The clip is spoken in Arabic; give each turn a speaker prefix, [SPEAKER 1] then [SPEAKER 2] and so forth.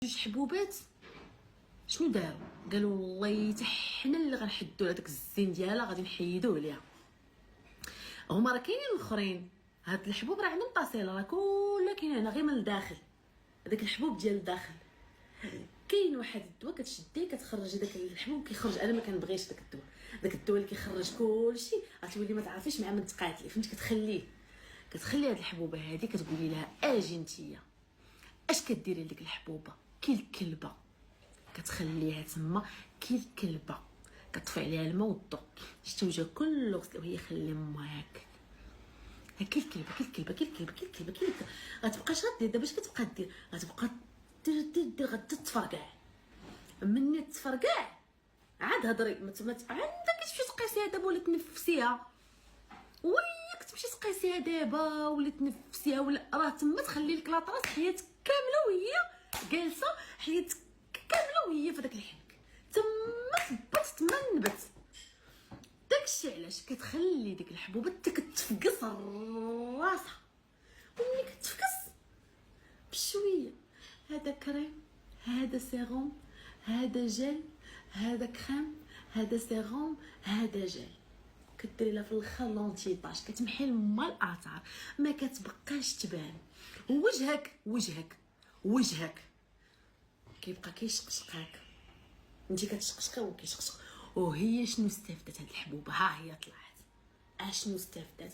[SPEAKER 1] جوج حبوبات شنو داروا؟ قالوا والله حتى حنا اللي غنحدوا هذاك الزين ديالها غادي نحيدوه ليها. هما راه كاينين الاخرين، هاد الحبوب راه عندهم طاسيله، راه كلها كاين هنا غير من الداخل، هذاك الحبوب ديال الداخل. كاين واحد الدواء كتشديه كتخرج داك الحبوب كيخرج. انا ما كنبغيش داك الدواء، داك الدواء اللي كيخرج كلشي غتولي ما تعرفيش مع من تقاتلي، فهمتي؟ كتخلي هاد الحبوبه هادي كتقولي لها اجي نتيا اش كديري لديك الحبوبه كي الكلبه، كتخليها تما كي الكلبه، كطفي عليها الماء والضو، شتي وجهها كله غسل وهي خلي امك كي الكلبه كي الكلبه كي الكلبه كي الكلبه كي الكلبه. غتبقاش غدير دابا اش كتبقى دير؟ غتبقى دير غدا تفرقع. مني تفرقع عاد هضري ما عندك تمشي تقيسيها دابا ولا تنفسيها، وياك تمشي تقيسيها دابا ولا تنفسيها، ولا راه تما تخلي لك لاطراس حياتك كامله وهي جالسه، حياتك كامله وهي في داك الحنك تما تبت تما نبت. داكشي علاش كتخلي ديك الحبوبه كتفقس راسها، وملي كتفقس بشويه هذا كريم، هذا سيروم، هذا جل، هذا كريم، هذا سيروم، هذا جل، كديري لها في الخل لونتيطاج، كتمحي لما الاثار ما كتبقاش تبان. وجهك كيبقى كيشقشقاك، انت كتشقشقي وكيشقشق. وهي شنو استفدت هاد الحبوبه؟ ها هي طلعت اشنو استفدت.